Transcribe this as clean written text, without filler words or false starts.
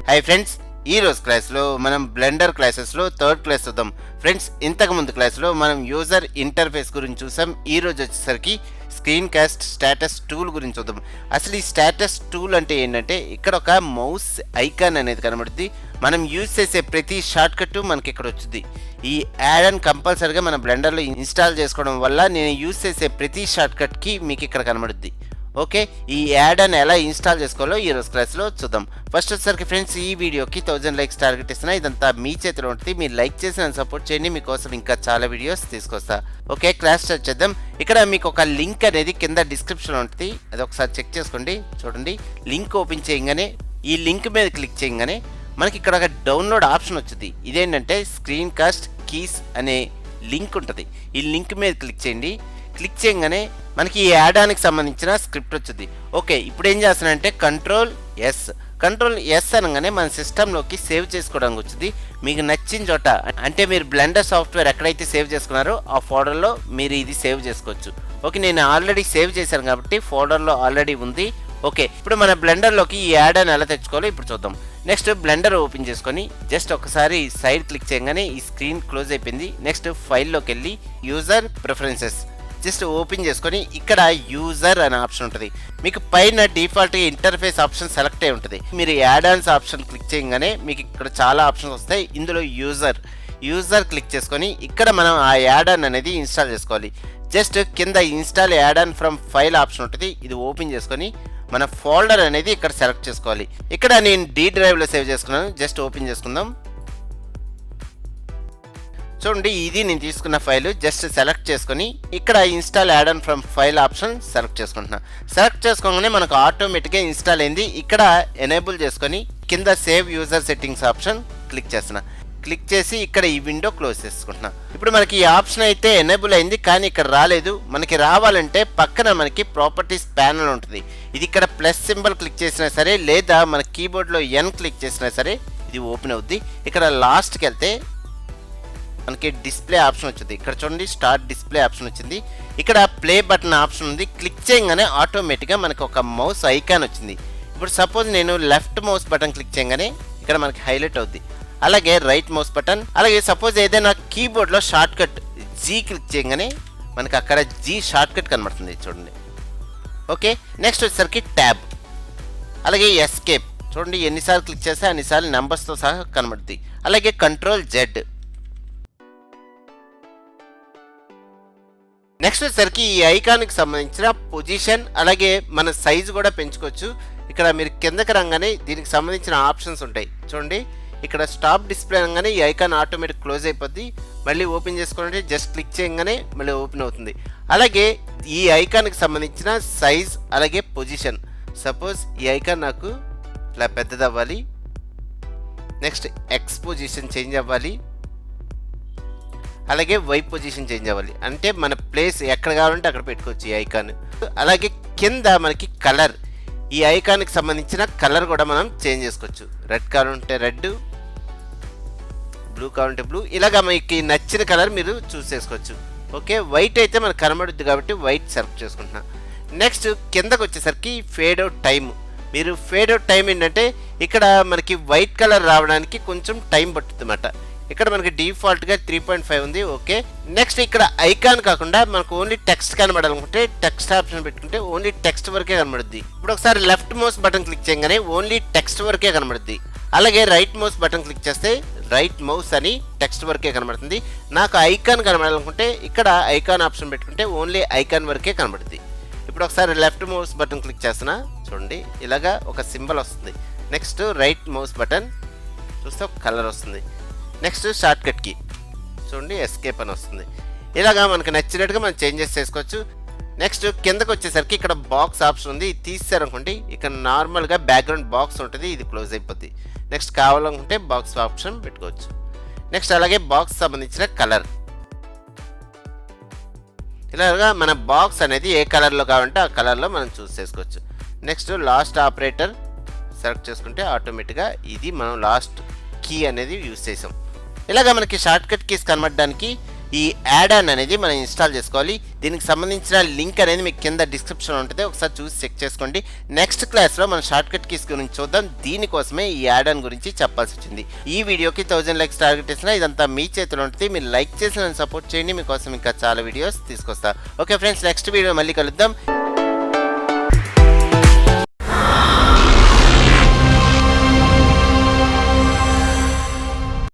Hi friends, ఈ రోజు క్లాస్లో మనం బ్లెండర్ క్లాసెస్లో థర్డ్ క్లాస్ చూద్దాం. ఫ్రెండ్స్, ఇంతకు ముందు క్లాస్లో మనం యూజర్ ఇంటర్ఫేస్ గురించి చూసాం. ఈ రోజు వచ్చేసరికి స్క్రీన్ కాస్ట్ స్టేటస్ టూల్ గురించి చూద్దాం. అసలు ఈ స్టేటస్ టూల్ అంటే ఏంటంటే, ఇక్కడ ఒక మౌస్ ఐకాన్ అనేది కనబడుతుంది. మనం యూజ్ చేసే ప్రతి షార్ట్ కట్ మనకి ఇక్కడ వచ్చింది. ఈ యాడ్ అండ్ కంపల్సరీగా మన బ్లెండర్లో ఇన్స్టాల్ చేసుకోవడం వల్ల నేను యూజ్ చేసే ప్రతి షార్ట్ కట్కి మీకు ఇక్కడ కనబడుద్ది. ఓకే, ఈ యాడ్ అని ఎలా ఇన్స్టాల్ చేసుకోవాలో ఈ రోజు క్లాస్లో చూద్దాం. ఫస్ట్ వచ్చేసరికి ఫ్రెండ్స్, ఈ వీడియోకి 1000 లైక్స్ టార్గెట్ ఇస్తున్నా. ఇదంతా మీ చేతిలో ఉంటుంది. మీరు లైక్ చేసి నన్ను సపోర్ట్ చేయండి. మీకోసం ఇంకా చాలా వీడియోస్ తీసుకొస్తా. ఓకే, క్లాస్ స్టార్ట్ చేద్దాం. ఇక్కడ మీకు ఒక లింక్ అనేది కింద డిస్క్రిప్షన్ ఉంటుంది. అది ఒకసారి చెక్ చేసుకోండి. చూడండి, లింక్ ఓపెన్ చేయగానే ఈ లింక్ మీద క్లిక్ చేయగానే మనకి ఇక్కడ ఒక డౌన్లోడ్ ఆప్షన్ వచ్చింది. ఇదేంటంటే స్క్రీన్ కాస్ట్ కీస్ అనే లింక్ ఉంటుంది. ఈ లింక్ మీద క్లిక్ చేయండి. క్లిక్ చేయగానే మనకి ఈ యాడానికి సంబంధించిన స్క్రిప్ట్ వచ్చింది. ఓకే, ఇప్పుడు ఏం చేస్తానంటే కంట్రోల్ ఎస్ అనగానే మన సిస్టంలోకి సేవ్ చేసుకోవడానికి వచ్చింది. మీకు నచ్చిన చోట, అంటే మీరు బ్లెండర్ సాఫ్ట్వేర్ ఎక్కడైతే సేవ్ చేసుకున్నారో ఆ ఫోల్డర్లో మీరు ఇది సేవ్ చేసుకోవచ్చు. ఓకే, నేను ఆల్రెడీ సేవ్ చేశాను కాబట్టి ఫోల్డర్లో ఆల్రెడీ ఉంది. ఓకే, ఇప్పుడు మన బ్లెండర్లోకి ఈ యాడ్ అని ఎలా తెచ్చుకోవాలో ఇప్పుడు చూద్దాం. నెక్స్ట్ బ్లెండర్ ఓపెన్ చేసుకొని జస్ట్ ఒకసారి సైడ్ క్లిక్ చేయగానే ఈ స్క్రీన్ క్లోజ్ అయిపోయింది. నెక్స్ట్ ఫైల్లోకి వెళ్ళి యూజర్ ప్రిఫరెన్సెస్ జస్ట్ ఓపెన్ చేసుకొని ఇక్కడ యూజర్ అనే ఆప్షన్ ఉంటుంది. మీకు పైన డిఫాల్ట్గా ఇంటర్ఫేస్ ఆప్షన్ సెలెక్ట్ అయి ఉంటుంది. మీరు యాడ్ ఆన్స్ ఆప్షన్ క్లిక్ చేయగానే మీకు ఇక్కడ చాలా ఆప్షన్స్ వస్తాయి. ఇందులో యూజర్ క్లిక్ చేసుకొని ఇక్కడ మనం ఆ యాడ్ ఆన్ అనేది ఇన్స్టాల్ చేసుకోవాలి. జస్ట్ కింద install add on from file option ఉంటుంది. ఇది ఓపెన్ చేసుకొని మన ఫోల్డర్ అనేది ఇక్కడ సెలెక్ట్ చేసుకోవాలి. ఇక్కడ నేను డి డ్రైవ్లో సేవ్ చేసుకున్నాను. జస్ట్ ఓపెన్ చేసుకుందాం. చూడండి, ఇది నేను తీసుకున్న ఫైల్. జస్ట్ సెలెక్ట్ చేసుకొని ఇక్కడ install add on from file option select చేసుకుంటున్నా. సెలెక్ట్ చేసుకోగానే మనకు ఆటోమేటిక్గా ఇన్స్టాల్ అయింది. ఇక్కడ ఎనేబుల్ చేసుకొని కింద save user settings option click చేస్తున్నా. క్లిక్ చేసి ఇక్కడ ఈ విండో క్లోజ్ చేసుకుంటున్నా. ఇప్పుడు మనకి ఈ ఆప్షన్ అయితే ఎనేబుల్ అయింది, కానీ ఇక్కడ రాలేదు. మనకి రావాలంటే పక్కన మనకి ప్రాపర్టీస్ ప్యానల్ ఉంటుంది. ఇది ఇక్కడ ప్లస్ సింబల్ క్లిక్ చేసినా సరే, లేదా మన కీబోర్డ్లో ఎన్ క్లిక్ చేసినా సరే ఇది ఓపెన్ అవుద్ది. ఇక్కడ లాస్ట్కి వెళ్తే మనకి డిస్ప్లే ఆప్షన్ వచ్చింది. ఇక్కడ చూడండి, స్టార్ట్ డిస్ప్లే ఆప్షన్ వచ్చింది. ఇక్కడ ప్లే బటన్ ఆప్షన్ ఉంది. క్లిక్ చేయగానే ఆటోమేటిక్గా మనకి ఒక మౌస్ ఐకాన్ వచ్చింది. ఇప్పుడు సపోజ్ నేను లెఫ్ట్ మౌస్ బటన్ క్లిక్ చేయగానే ఇక్కడ మనకి హైలైట్ అవుద్ది. అలాగే రైట్ మౌస్ బటన్, అలాగే సపోజ్ ఏదైనా కీబోర్డ్లో షార్ట్ కట్ జీ క్లిక్ చేయగానే మనకి అక్కడ జీ షార్ట్ కట్ కనబడుతుంది. చూడండి. ఓకే, నెక్స్ట్ వచ్చేసరికి ట్యాబ్, అలాగే ఎస్కేప్. చూడండి, ఎన్నిసార్లు క్లిక్ చేస్తే అన్నిసార్లు నెంబర్స్తో సహా కనబడుతుంది. అలాగే కంట్రోల్ జెడ్. నెక్స్ట్ వచ్చేసరికి ఈ ఐకాన్కి సంబంధించిన పొజిషన్, అలాగే మన సైజు కూడా పెంచుకోవచ్చు. ఇక్కడ మీరు కిందకి రాగానే దీనికి సంబంధించిన ఆప్షన్స్ ఉంటాయి. చూడండి, ఇక్కడ స్టాప్ డిస్ప్లే అనగానే ఈ ఐకాన్ ఆటోమేటిక్ క్లోజ్ అయిపోద్ది. మళ్ళీ ఓపెన్ చేసుకోవాలంటే జస్ట్ క్లిక్ చేయగానే మళ్ళీ ఓపెన్ అవుతుంది. అలాగే ఈ ఐకాన్కి సంబంధించిన సైజ్, అలాగే పొజిషన్. సపోజ్ ఈ ఐకాన్ నాకు ఇలా పెద్దది అవ్వాలి. నెక్స్ట్ ఎక్స్ పొజిషన్ చేంజ్ అవ్వాలి, అలాగే వై పొజిషన్ చేంజ్ అవ్వాలి. అంటే మన ప్లేస్ ఎక్కడ కావాలంటే అక్కడ పెట్టుకోవచ్చు ఈ ఐకాన్. అలాగే కింద మనకి కలర్, ఈ ఐకాన్కి సంబంధించిన కలర్ కూడా మనం చేంజ్ చేసుకోవచ్చు. రెడ్ కావాలంటే రెడ్, బ్లూ కావాలంటే బ్లూ, ఇలాగా మీకు నచ్చిన కలర్ మీరు చూస్ చేసుకోవచ్చు. ఓకే, వైట్ అయితే మనకు కనబడుద్ది కాబట్టి వైట్ సెలెక్ట్ చేసుకుంటున్నా. నెక్స్ట్ కిందకు వచ్చేసరికి ఫేడ్ అవుట్ టైం. మీరు ఫేడ్ అవుట్ టైం ఏంటంటే ఇక్కడ మనకి వైట్ కలర్ రావడానికి కొంచెం టైం పట్టుతుంది అన్నమాట. ఇక్కడ మనకి డిఫాల్ట్గా 3.5 ఉంది. ఓకే, నెక్స్ట్ ఇక్కడ ఐకాన్ కాకుండా మనకు ఓన్లీ టెక్స్ట్ కనబడాలనుకుంటే టెక్స్ట్ ఆప్షన్ పెట్టుకుంటే ఓన్లీ టెక్స్ట్ వరకే కనబడుద్ది. ఇప్పుడు ఒకసారి లెఫ్ట్ మౌస్ బటన్ క్లిక్ చేయగానే ఓన్లీ టెక్స్ట్ వరకే కనబడుద్ది. అలాగే రైట్ మౌస్ బటన్ క్లిక్ చేస్తే రైట్ మౌస్ అని టెక్స్ట్ వరకే కనబడుతుంది. నాకు ఐకాన్ కనబడాలనుకుంటే ఇక్కడ ఐకాన్ ఆప్షన్ పెట్టుకుంటే ఓన్లీ ఐకాన్ వరకే కనబడుద్ది. ఇప్పుడు ఒకసారి లెఫ్ట్ మౌస్ బటన్ క్లిక్ చేస్తున్నా. చూడండి, ఇలాగా ఒక సింబల్ వస్తుంది. నెక్స్ట్ రైట్ మౌస్ బటన్ చూస్తే ఒక కలర్ వస్తుంది. నెక్స్ట్ షార్ట్ కట్ కీ చూడండి, ఎస్కేప్ అని వస్తుంది. ఇలాగా మనకు నచ్చినట్టుగా మనం చేంజెస్ చేసుకోవచ్చు. నెక్స్ట్ కిందకు వచ్చేసరికి ఇక్కడ బాక్స్ ఆప్షన్ ఉంది. ఇది తీసారనుకోండి, ఇక్కడ నార్మల్గా బ్యాక్గ్రౌండ్ బాక్స్ ఉంటుంది, ఇది క్లోజ్ అయిపోద్ది. నెక్స్ట్ కావాలనుకుంటే బాక్స్ ఆప్షన్ పెట్టుకోవచ్చు. నెక్స్ట్ అలాగే బాక్స్ సంబంధించిన కలర్, ఇలాగా మన బాక్స్ అనేది ఏ కలర్లో కావాలంటే ఆ కలర్లో మనం చూస్ చేసుకోవచ్చు. నెక్స్ట్ లాస్ట్ ఆపరేటర్ సెలెక్ట్ చేసుకుంటే ఆటోమేటిక్గా ఇది మనం లాస్ట్ కీ అనేది యూజ్ చేసాం. ఇలాగ మనకి షార్ట్ కట్ కీస్ కనబడడానికి ఈ యాడ్ ఆన్ అనేది మనం ఇన్స్టాల్ చేసుకోవాలి. దీనికి సంబంధించిన లింక్ అనేది మీకు కింద డిస్క్రిప్షన్ ఉంటుంది, ఒకసారి చూసి చెక్ చేసుకోండి. నెక్స్ట్ క్లాస్లో మనం షార్ట్ కట్ కీస్ గురించి చూద్దాం. దీనికోసమే ఈ యాడ్ ఆన్ గురించి చెప్పాల్సి వచ్చింది. ఈ వీడియోకి 1000 లైక్స్ టార్గెట్ చేసినా ఇదంతా మీ చేతిలో ఉంటుంది. మీరు లైక్ చేసి నన్ను సపోర్ట్ చేయండి, మీకోసం ఇంకా చాలా వీడియోస్ తీసుకొస్తా. ఓకే ఫ్రెండ్స్, నెక్స్ట్ వీడియో మళ్ళీ కలుద్దాం.